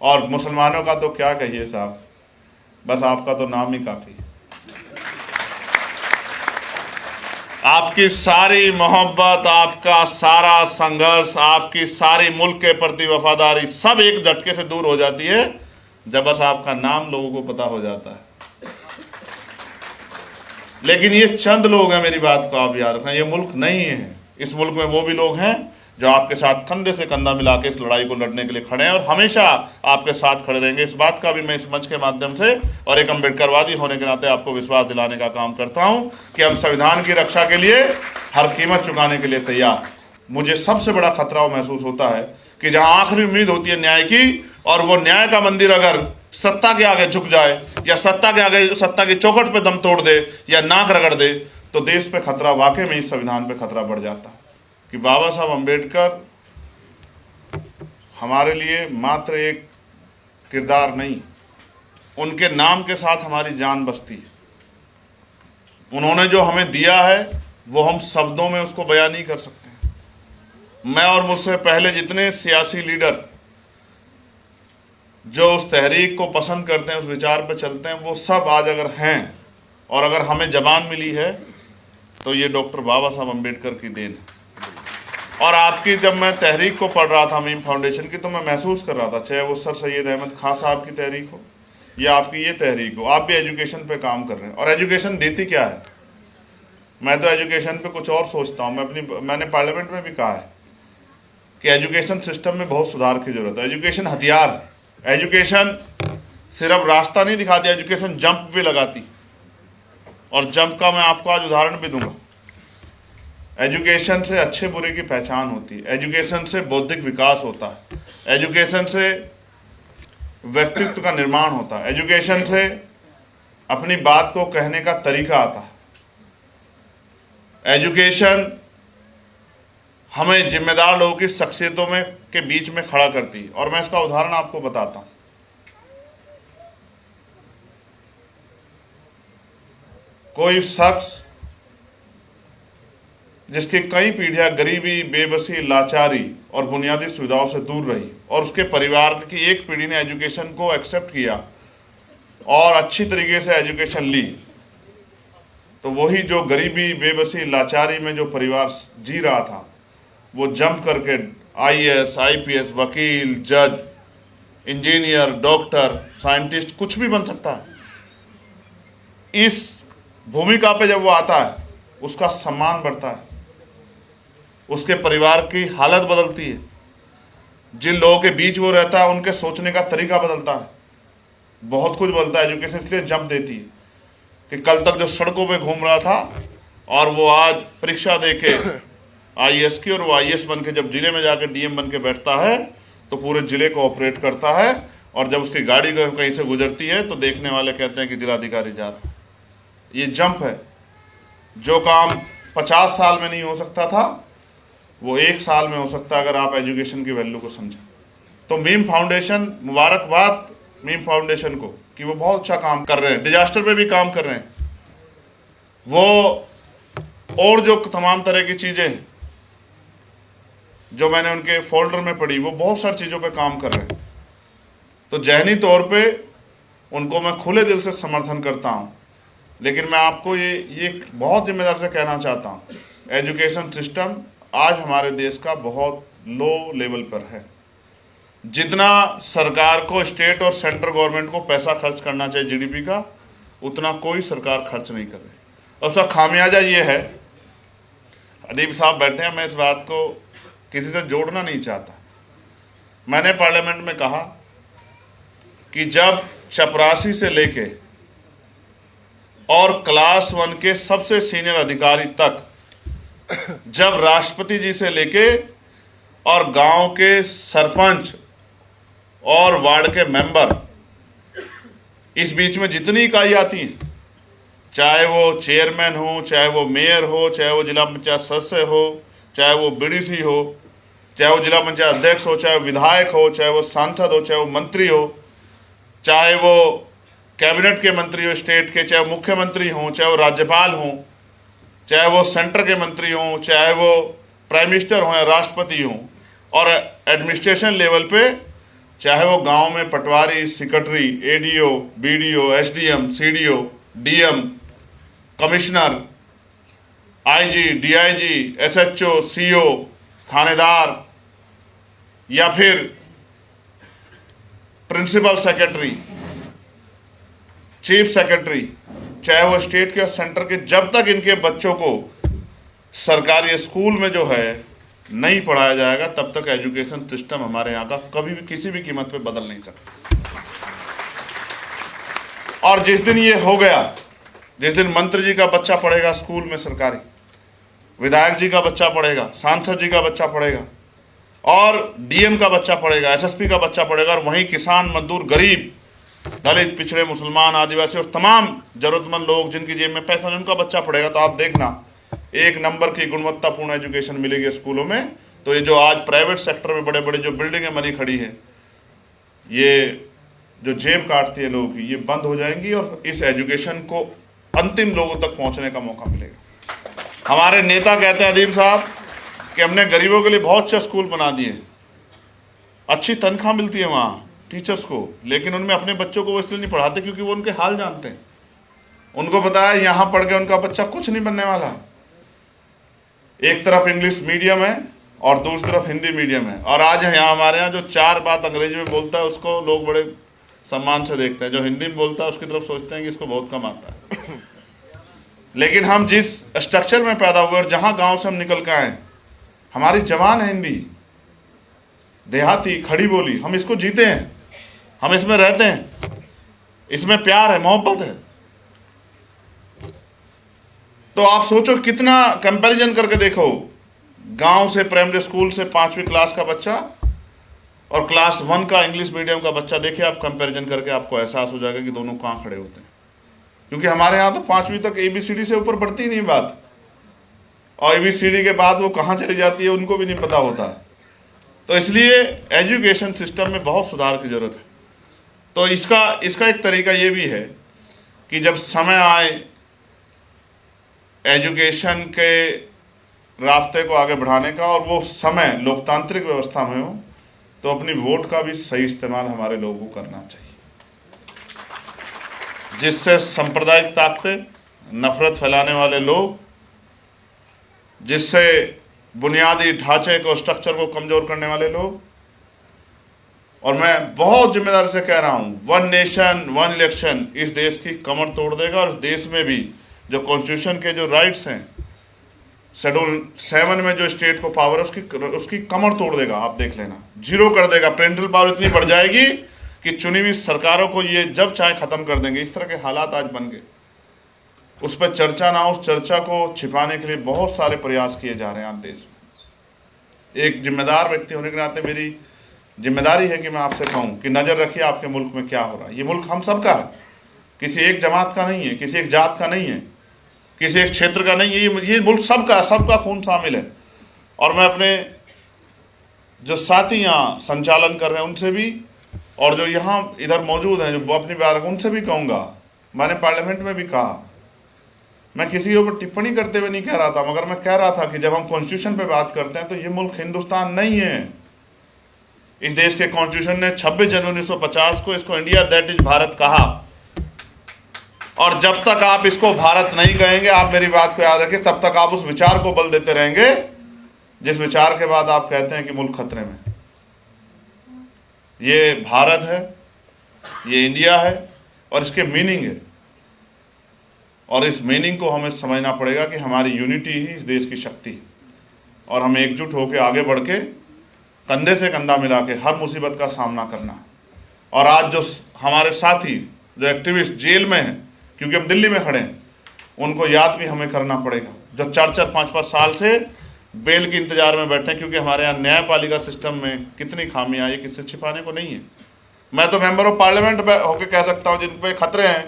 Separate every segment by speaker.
Speaker 1: और मुसलमानों का तो क्या कहिए साहब, बस आपका तो नाम ही काफ़ी। आपकी सारी मोहब्बत, आपका सारा संघर्ष, आपकी सारी मुल्क के प्रति वफादारी सब एक झटके से दूर हो जाती है जब बस आपका नाम लोगों को पता हो जाता है। लेकिन ये चंद लोग हैं, मेरी बात को आप याद रखना, ये मुल्क नहीं है। इस मुल्क में वो भी लोग हैं जो आपके साथ कंधे से कंधा मिला के इस लड़ाई को लड़ने के लिए खड़े हैं और हमेशा आपके साथ खड़े रहेंगे। इस बात का भी मैं इस मंच के माध्यम से और एक अम्बेडकरवादी होने के नाते आपको विश्वास दिलाने का काम करता हूं कि हम संविधान की रक्षा के लिए हर कीमत चुकाने के लिए तैयार। मुझे सबसे बड़ा खतरा महसूस होता है कि जहां आखिरी उम्मीद होती है न्याय की, और वो न्याय का मंदिर अगर सत्ता के आगे झुक जाए या सत्ता के आगे सत्ता की चौखट पे दम तोड़ दे या नाक रगड़ दे, तो देश पे खतरा, वाकई में इस संविधान पे खतरा बढ़ जाता है। कि बाबा साहब अम्बेडकर हमारे लिए मात्र एक किरदार नहीं, उनके नाम के साथ हमारी जान बसती है। उन्होंने जो हमें दिया है वो हम शब्दों में उसको बयान नहीं कर सकते। मैं और मुझसे पहले जितने सियासी लीडर जो उस तहरीक को पसंद करते हैं, उस विचार पर चलते हैं, वो सब आज अगर हैं और अगर हमें जबान मिली है तो ये डॉक्टर बाबा साहब अम्बेडकर की देन है। और आपकी, जब मैं तहरीक को पढ़ रहा था मीम फाउंडेशन की, तो मैं महसूस कर रहा था, चाहे वो सर सैयद अहमद खान साहब की तहरीक हो या आपकी ये तहरीक हो, आप भी एजुकेशन पे काम कर रहे हैं। और एजुकेशन देती क्या है? मैं तो एजुकेशन पे कुछ और सोचता हूँ। मैंने पार्लियामेंट में भी कहा है कि एजुकेशन सिस्टम में बहुत सुधार की जरूरत है। एजुकेशन हथियार है। एजुकेशन सिर्फ रास्ता नहीं दिखाती, एजुकेशन जंप भी लगाती, और जंप का मैं आपको आज उदाहरण भी दूंगा। एजुकेशन से अच्छे बुरे की पहचान होती है, एजुकेशन से बौद्धिक विकास होता है, एजुकेशन से व्यक्तित्व का निर्माण होता है, एजुकेशन से अपनी बात को कहने का तरीका आता है। एजुकेशन हमें जिम्मेदार लोगों की शख्सियतों में के बीच में खड़ा करती है। और मैं इसका उदाहरण आपको बताता हूं। कोई शख्स जिसकी कई पीढ़ियां गरीबी, बेबसी, लाचारी और बुनियादी सुविधाओं से दूर रही, और उसके परिवार की एक पीढ़ी ने एजुकेशन को एक्सेप्ट किया और अच्छी तरीके से एजुकेशन ली, तो वही जो गरीबी, बेबसी, लाचारी में जो परिवार जी रहा था, वो जंप करके IAS, IPS, वकील, जज, इंजीनियर, डॉक्टर, साइंटिस्ट, कुछ भी बन सकता है। इस भूमिका पे जब वो आता है, उसका सम्मान बढ़ता है, उसके परिवार की हालत बदलती है, जिन लोगों के बीच वो रहता है उनके सोचने का तरीका बदलता है, बहुत कुछ बदलता है। एजुकेशन इसलिए जंप देती है कि कल तक जो सड़कों पे घूम रहा था और वो आज परीक्षा दे के IAS की, और वो IAS बन के जब जिले में जाके DM बन के बैठता है तो पूरे जिले को ऑपरेट करता है, और जब उसकी गाड़ी कहीं से गुजरती है तो देखने वाले कहते हैं कि जिलाधिकारी जा रहा है। ये जंप है। जो काम 50 साल में नहीं हो सकता था, वो 1 साल में हो सकता है अगर आप एजुकेशन की वैल्यू को समझें। तो मीम फाउंडेशन, मुबारकबाद मीम फाउंडेशन को कि वो बहुत अच्छा काम कर रहे हैं, डिजास्टर पे भी काम कर रहे हैं वो, और जो तमाम तरह की चीज़ें जो मैंने उनके फोल्डर में पढ़ी, वो बहुत सारी चीज़ों पे काम कर रहे हैं। तो ज़हनी तौर पे उनको मैं खुले दिल से समर्थन करता हूँ। लेकिन मैं आपको ये बहुत जिम्मेदारी से कहना चाहता हूँ, एजुकेशन सिस्टम आज हमारे देश का बहुत लो लेवल पर है। जितना सरकार को, स्टेट और सेंट्रल गवर्नमेंट को पैसा खर्च करना चाहिए GDP का, उतना कोई सरकार खर्च नहीं कर रही। और उसका खामियाजा ये है, अदीब साहब बैठे हैं, मैं इस बात को किसी से जोड़ना नहीं चाहता। मैंने पार्लियामेंट में कहा कि जब चपरासी से लेके और क्लास 1 के सबसे सीनियर अधिकारी तक, जब राष्ट्रपति जी से लेके और गांव के सरपंच और वार्ड के मेंबर, इस बीच में जितनी इकाई आती हैं, चाहे वो चेयरमैन हो, चाहे वो मेयर हो, चाहे वो जिला पंचायत सदस्य हो, चाहे वो BDC हो, चाहे वो जिला पंचायत अध्यक्ष हो, चाहे वो विधायक हो, चाहे वो सांसद हो, चाहे वो मंत्री हो, चाहे वो कैबिनेट के मंत्री हो स्टेट के, चाहे वो मुख्यमंत्री हों, चाहे वो राज्यपाल हों, चाहे वो सेंटर के मंत्री हों, चाहे वो प्राइम मिनिस्टर हों या राष्ट्रपति हों, और एडमिनिस्ट्रेशन लेवल पे चाहे वो गांव में पटवारी, secretary, ADO, BDO, SDM, CDO, DM, commissioner, IG, DIG, SHO, CO, थानेदार या फिर प्रिंसिपल सेक्रेटरी, चीफ सेक्रेटरी, चाहे वो स्टेट के सेंटर के, जब तक इनके बच्चों को सरकारी स्कूल में जो है नहीं पढ़ाया जाएगा तब तक एजुकेशन सिस्टम हमारे यहाँ का कभी भी किसी भी कीमत पे बदल नहीं सकता। और जिस दिन ये हो गया, जिस दिन मंत्री जी का बच्चा पढ़ेगा स्कूल में सरकारी, विधायक जी का बच्चा पढ़ेगा, सांसद जी का बच्चा पढ़ेगा और डीएम का बच्चा पढ़ेगा, एसएसपी का बच्चा पढ़ेगा, और वहीं किसान, मजदूर, गरीब, दलित, पिछड़े, मुसलमान, आदिवासी और तमाम जरूरतमंद लोग जिनकी जेब में पैसा नहीं, उनका बच्चा पढ़ेगा, तो आप देखना एक नंबर की गुणवत्तापूर्ण एजुकेशन मिलेगी स्कूलों में। तो ये जो आज प्राइवेट सेक्टर में बड़े बड़े जो बिल्डिंगें बनी खड़ी है, ये जो जेब काटती है लोगों की, ये बंद हो जाएंगी और इस एजुकेशन को अंतिम लोगों तक पहुंचने का मौका मिलेगा। हमारे नेता कहते हैं अदीब साहब कि हमने गरीबों के लिए बहुत अच्छे स्कूल बना दिए, अच्छी तनख्वाह मिलती है वहाँ टीचर्स को, लेकिन उनमें अपने बच्चों को वो इसलिए नहीं पढ़ाते क्योंकि वो उनके हाल जानते हैं। उनको पता है यहाँ पढ़ के उनका बच्चा कुछ नहीं बनने वाला। एक तरफ इंग्लिश मीडियम है और दूसरी तरफ हिंदी मीडियम है, और आज यहाँ हमारे यहाँ जो 4 बात अंग्रेजी में बोलता है उसको लोग बड़े सम्मान से देखते हैं, जो हिंदी में बोलता है उसकी तरफ सोचते हैं कि इसको बहुत कम आता है। लेकिन हम जिस स्ट्रक्चर में पैदा हुए और जहाँ गांव से हम निकल के आए, हमारी जबान है हिंदी, देहाती, खड़ी बोली, हम इसको जीते हैं, हम इसमें रहते हैं, इसमें प्यार है, मोहब्बत है। तो आप सोचो कितना कंपैरिजन करके देखो, गांव से प्राइमरी स्कूल से 5वीं क्लास का बच्चा और क्लास 1 का इंग्लिश मीडियम का बच्चा, देखिए आप कंपैरिजन करके आपको एहसास हो जाएगा कि दोनों कहाँ खड़े होते हैं। क्योंकि हमारे यहाँ तो 5वीं तक ABCD से ऊपर बढ़ती नहीं बात, और ABCD के बाद वो कहाँ चली जाती है उनको भी नहीं पता होता। तो इसलिए एजुकेशन सिस्टम में बहुत सुधार की जरूरत है। तो इसका एक तरीका ये भी है कि जब समय आए एजुकेशन के रास्ते को आगे बढ़ाने का, और वो समय लोकतांत्रिक व्यवस्था में हो, तो अपनी वोट का भी सही इस्तेमाल हमारे लोगों को करना चाहिए, जिससे सांप्रदायिक ताकतें, नफरत फैलाने वाले लोग, जिससे बुनियादी ढांचे को, स्ट्रक्चर को कमजोर करने वाले लोग, और मैं बहुत जिम्मेदारी से कह रहा हूं, 1 नेशन 1 इलेक्शन इस देश की कमर तोड़ देगा, और इस देश में भी जो कॉन्स्टिट्यूशन के जो राइट्स हैं, शेड्यूल 7 में जो स्टेट को पावर है उसकी कमर तोड़ देगा। आप देख लेना, जीरो कर देगा। पेरेंटल पावर इतनी बढ़ जाएगी कि चुनी हुई सरकारों को ये जब चाहे खत्म कर देंगे। इस तरह के हालात आज बन गए, उस पर चर्चा ना, उस चर्चा को छिपाने के लिए बहुत सारे प्रयास किए जा रहे हैं आज देश में। एक जिम्मेदार व्यक्ति होने के नाते मेरी जिम्मेदारी है कि मैं आपसे कहूं कि नजर रखिए आपके मुल्क में क्या हो रहा है। ये मुल्क हम सबका है, किसी एक जमात का नहीं है, किसी एक जात का नहीं है, किसी एक क्षेत्र का नहीं है, ये मुल्क सबका, सबका खून शामिल है। और मैं अपने जो साथी यहाँ संचालन कर रहे हैं उनसे भी, और जो यहाँ इधर मौजूद हैं जो अपनी बात, उनसे भी कहूँगा, मैंने पार्लियामेंट में भी कहा, मैं किसी के ऊपर टिप्पणी करते हुए नहीं कह रहा था, मगर मैं कह रहा था कि जब हम कॉन्स्टिट्यूशन पे बात करते हैं तो ये मुल्क हिंदुस्तान नहीं है। इस देश के कॉन्स्टिट्यूशन ने 26 जनवरी 1950 को इसको इंडिया दैट इज भारत कहा, और जब तक आप इसको भारत नहीं कहेंगे, आप मेरी बात को याद रखें, तब तक आप उस विचार को बल देते रहेंगे जिस विचार के बाद आप कहते हैं कि मुल्क खतरे में। ये भारत है, ये इंडिया है, और इसके मीनिंग है, और इस मीनिंग को हमें समझना पड़ेगा कि हमारी यूनिटी ही इस देश की शक्ति है, और हमें एकजुट होकर आगे बढ़ के कंधे से कंधा मिला के हर मुसीबत का सामना करना। और आज जो हमारे साथी जो एक्टिविस्ट जेल में हैं, क्योंकि हम दिल्ली में खड़े हैं, उनको याद भी हमें करना पड़ेगा, जो 4-4, 5-5 साल से बेल के इंतजार में बैठे हैं, क्योंकि हमारे यहाँ न्यायपालिका सिस्टम में कितनी खामियां आई, किससे छिपाने को नहीं है। मैं तो मेंबर ऑफ पार्लियामेंट होकर कह सकता हूँ, जिन पे खतरे हैं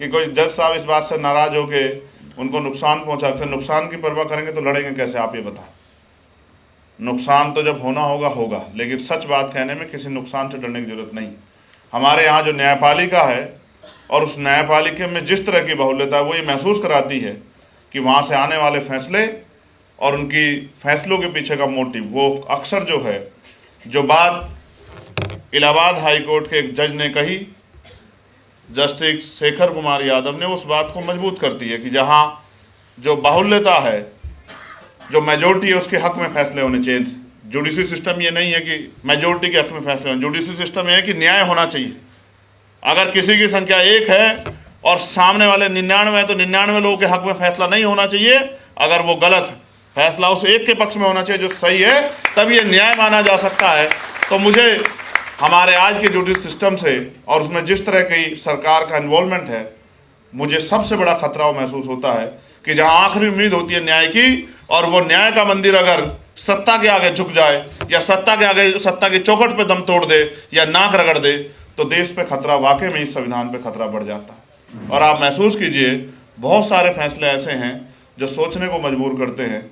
Speaker 1: कि कोई जज साहब इस बात से नाराज होके उनको नुकसान पहुंचा सकते। नुकसान की परवाह करेंगे तो लड़ेंगे कैसे, आप ये बताएं। नुकसान तो जब होना होगा होगा, लेकिन सच बात कहने में किसी नुकसान से डरने की जरूरत नहीं। हमारे यहाँ जो न्यायपालिका है, और उस न्यायपालिका में जिस तरह की बहुल्यता है, वो ये महसूस कराती है कि वहाँ से आने वाले फैसले और उनकी फैसलों के पीछे का मोटिव, वो अक्सर जो है, जो बात इलाहाबाद हाई कोर्ट के एक जज ने कही, जस्टिस शेखर कुमार यादव ने, उस बात को मजबूत करती है कि जहां जो बाहुल्यता है, जो मेजोरिटी है, उसके हक में फैसले होने चाहिए। जुडिशरी सिस्टम ये नहीं है कि मेजोरिटी के हक में फैसले होने, जुडिशरी सिस्टम ये है कि न्याय होना चाहिए। अगर किसी की संख्या 1 है और सामने वाले 99 है तो 99 लोगों के हक में फैसला नहीं होना चाहिए। अगर वो गलत है, फैसला उस एक के पक्ष में होना चाहिए जो सही है, तब ये न्याय माना जा सकता है। तो मुझे हमारे आज के जुडिशरी सिस्टम से और उसमें जिस तरह की सरकार का इन्वॉल्वमेंट है, मुझे सबसे बड़ा खतरा महसूस होता है कि जहां आखिरी उम्मीद होती है न्याय की, और वो न्याय का मंदिर अगर सत्ता के आगे झुक जाए या सत्ता के आगे, सत्ता की चौखट पे दम तोड़ दे या नाक रगड़ दे, तो देश पे खतरा, वाकई में इस संविधान पे खतरा बढ़ जाता है। और आप महसूस कीजिए, बहुत सारे फैसले ऐसे हैं जो सोचने को मजबूर करते हैं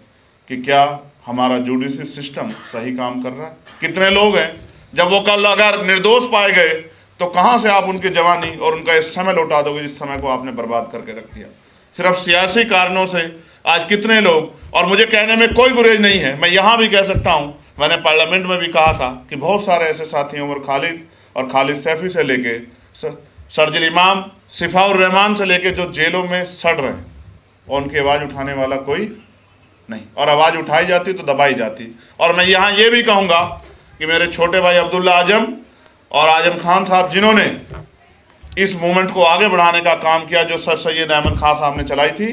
Speaker 1: कि क्या हमारा जुडिशरी सिस्टम सही काम कर रहा है। कितने लोग हैं, जब वो कल अगर निर्दोष पाए गए तो कहां से आप उनकी जवानी और उनका इस समय लौटा दोगे जिस समय को आपने बर्बाद करके रख दिया। सिर्फ सियासी कारणों से आज कितने लोग, और मुझे कहने में कोई गुरेज नहीं है, मैं यहां भी कह सकता हूं, मैंने पार्लियामेंट में भी कहा था कि बहुत सारे ऐसे साथी, उमर खालिद और खालिद सैफी से लेके शर्जिल इमाम, सिफाउर रहमान से लेके जो जेलों में सड़ रहे हैं, और उनकी आवाज़ उठाने वाला कोई नहीं, और आवाज़ उठाई जाती तो दबाई जाती। और मैं यहाँ ये भी कहूँगा कि मेरे छोटे भाई अब्दुल्ला आजम और आजम खान साहब, जिन्होंने इस मूवमेंट को आगे बढ़ाने का काम किया, जो सर सैयद अहमद खान साहब ने चलाई थी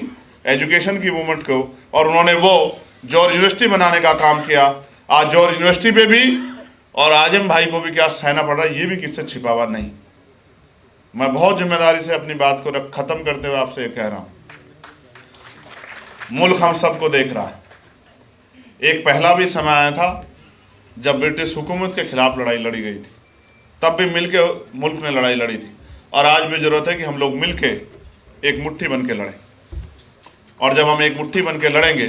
Speaker 1: एजुकेशन की मूवमेंट को, और उन्होंने वो जौहर यूनिवर्सिटी बनाने का काम किया। आज जौहर यूनिवर्सिटी पे भी और आजम भाई को भी क्या सहना पड़ रहा है, ये भी किससे छिपा हुआ नहीं। मैं बहुत जिम्मेदारी से अपनी बात को खत्म करते हुए आपसे कह रहा हूं, मुल्क हम सबको देख रहा है। एक पहला भी समय आया था जब ब्रिटिश हुकूमत के खिलाफ लड़ाई लड़ी गई थी, तब भी मिलके मुल्क ने लड़ाई लड़ी थी, और आज भी जरूरत है कि हम लोग मिलके एक मुट्ठी बन के लड़ें। और जब हम एक मुट्ठी बन के लड़ेंगे,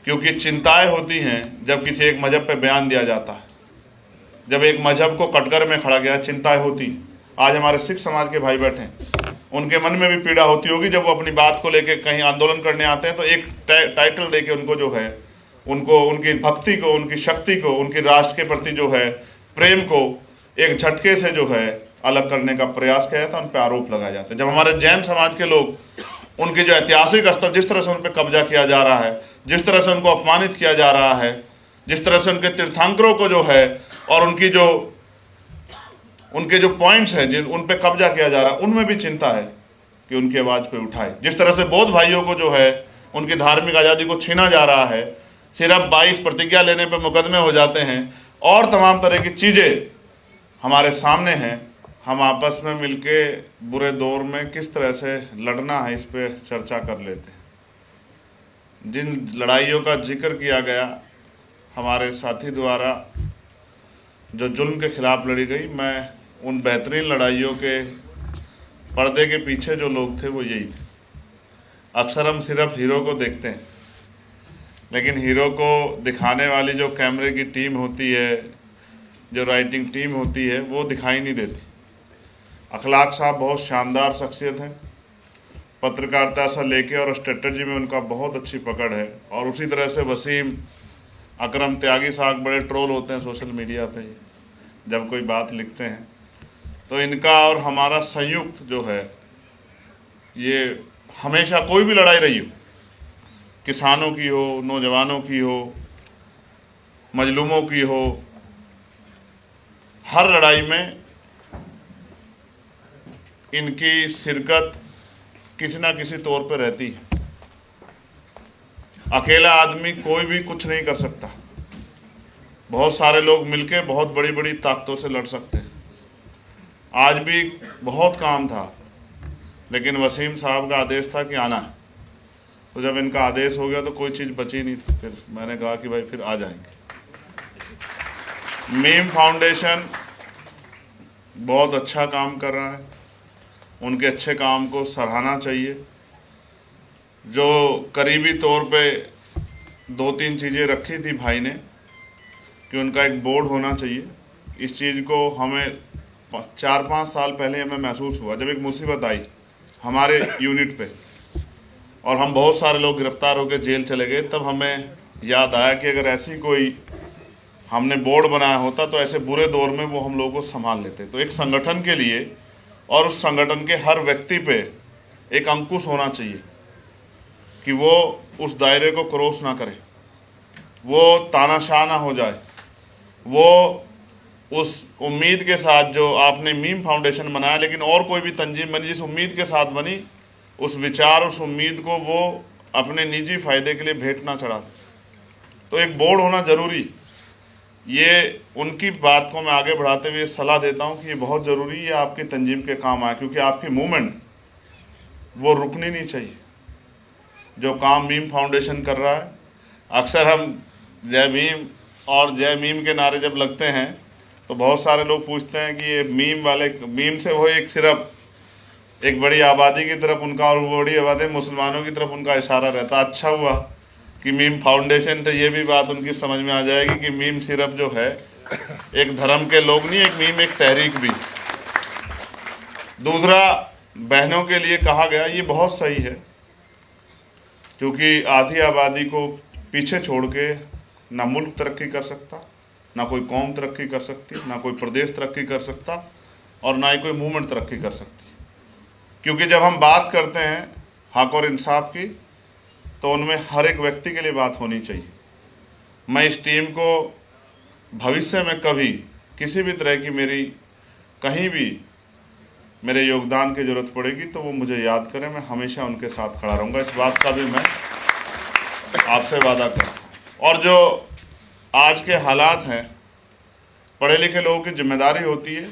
Speaker 1: क्योंकि चिंताएं होती हैं जब किसी एक मजहब पे बयान दिया जाता है, जब एक मजहब को कटघरे में खड़ा गया, चिंताएं होती। आज हमारे सिख समाज के भाई बैठे हैं, उनके मन में भी पीड़ा होती होगी जब वो अपनी बात को लेके कहीं आंदोलन करने आते हैं तो एक टाइटल देके उनको जो है, उनको उनकी भक्ति को, उनकी शक्ति को, उनकी राष्ट्र के प्रति जो है प्रेम को एक झटके से जो है अलग करने का प्रयास किया जाता है, उन पर आरोप लगाए जाते हैं। जब हमारे जैन समाज के लोग, उनके जो ऐतिहासिक स्थल, जिस तरह से उन पर कब्जा किया जा रहा है, जिस तरह से उनको अपमानित किया जा रहा है, जिस तरह से उनके तीर्थंकरों को जो है और उनके जो पॉइंट्स हैं जिन उन पे कब्जा किया जा रहा है, उनमें भी चिंता है कि उनकी आवाज़ कोई उठाए। जिस तरह से बौद्ध भाइयों को जो है उनकी धार्मिक आज़ादी को छीना जा रहा है, सिर्फ 22 प्रतिज्ञा लेने पे मुकदमे हो जाते हैं, और तमाम तरह की चीज़ें हमारे सामने हैं। हम आपस में मिलके बुरे दौर में किस तरह से लड़ना है, इस पर चर्चा कर लेते हैं। जिन लड़ाइयों का जिक्र किया गया हमारे साथी द्वारा, जो जुल्म के खिलाफ लड़ी गई, मैं उन बेहतरीन लड़ाइयों के पर्दे के पीछे जो लोग थे वो यही थे। अक्सर हम सिर्फ हीरो को देखते हैं, लेकिन हीरो को दिखाने वाली जो कैमरे की टीम होती है, जो राइटिंग टीम होती है, वो दिखाई नहीं देती। अखलाक साहब बहुत शानदार शख्सियत हैं, पत्रकारिता से लेके और स्ट्रेटजी में उनका बहुत अच्छी पकड़ है। और उसी तरह से वसीम अकरम त्यागी साहब बड़े ट्रोल होते हैं सोशल मीडिया पे जब कोई बात लिखते हैं, तो इनका और हमारा संयुक्त जो है, ये हमेशा कोई भी लड़ाई रही हो, किसानों की हो, नौजवानों की हो, मजलूमों की हो, हर लड़ाई में इनकी शिरकत किसी ना किसी तौर पर रहती है। अकेला आदमी कोई भी कुछ नहीं कर सकता, बहुत सारे लोग मिलके बहुत बड़ी बड़ी ताकतों से लड़ सकते हैं। आज भी बहुत काम था, लेकिन वसीम साहब का आदेश था कि आना है, तो जब इनका आदेश हो गया तो कोई चीज़ बची नहीं। फिर मैंने कहा कि भाई फिर आ जाएंगे। मीम फाउंडेशन बहुत अच्छा काम कर रहा है, उनके अच्छे काम को सराहना चाहिए। जो करीबी तौर पे 2-3 चीज़ें रखी थी भाई ने कि उनका एक बोर्ड होना चाहिए, इस चीज़ को हमें 4-5 साल पहले हमें महसूस हुआ जब एक मुसीबत आई हमारे यूनिट पे और हम बहुत सारे लोग गिरफ्तार होकर जेल चले गए। तब हमें याद आया कि अगर ऐसी कोई हमने बोर्ड बनाया होता तो ऐसे बुरे दौर में वो हम लोगों को संभाल लेते। तो एक संगठन के लिए और उस संगठन के हर व्यक्ति पे एक अंकुश होना चाहिए कि वो उस दायरे को क्रॉस ना करे, वो तानाशाह ना हो जाए, वो उस उम्मीद के साथ जो आपने मीम फाउंडेशन बनाया, लेकिन और कोई भी तंजीम बनी जिस उम्मीद के साथ बनी, उस विचार उस उम्मीद को वो अपने निजी फायदे के लिए भेंट ना चढ़ा सके। तो एक बोर्ड होना ज़रूरी, ये उनकी बात को मैं आगे बढ़ाते हुए सलाह देता हूँ कि ये बहुत ज़रूरी है, आपकी तंजीम के काम आए, क्योंकि आपकी मूवमेंट वो रुकनी नहीं चाहिए। जो काम मीम फाउंडेशन कर रहा है, अक्सर हम जय भीम और जय मीम के नारे जब लगते हैं तो बहुत सारे लोग पूछते हैं कि ये मीम वाले, मीम से वो एक सिर्फ एक बड़ी आबादी की तरफ उनका, और वो बड़ी आबादी मुसलमानों की तरफ उनका इशारा रहता। अच्छा हुआ कि मीम फाउंडेशन, तो ये भी बात उनकी समझ में आ जाएगी कि मीम सिर्फ जो है एक धर्म के लोग नहीं, एक मीम एक तहरीक भी। दूसरा, बहनों के लिए कहा गया, ये बहुत सही है, क्योंकि आधी आबादी को पीछे छोड़ के ना मुल्क तरक्की कर सकता, ना कोई कौम तरक्की कर सकती, ना कोई प्रदेश तरक्की कर सकता, और ना ही कोई मूवमेंट तरक्की कर सकती। क्योंकि जब हम बात करते हैं हक और इंसाफ की, तो उनमें हर एक व्यक्ति के लिए बात होनी चाहिए। मैं इस टीम को भविष्य में कभी किसी भी तरह की मेरी कहीं भी मेरे योगदान की ज़रूरत पड़ेगी तो वो मुझे याद करें, मैं हमेशा उनके साथ खड़ा रहूँगा। इस बात का भी मैं आपसे वादा करता हूँ। और जो आज के हालात हैं, पढ़े लिखे लोगों की जिम्मेदारी होती है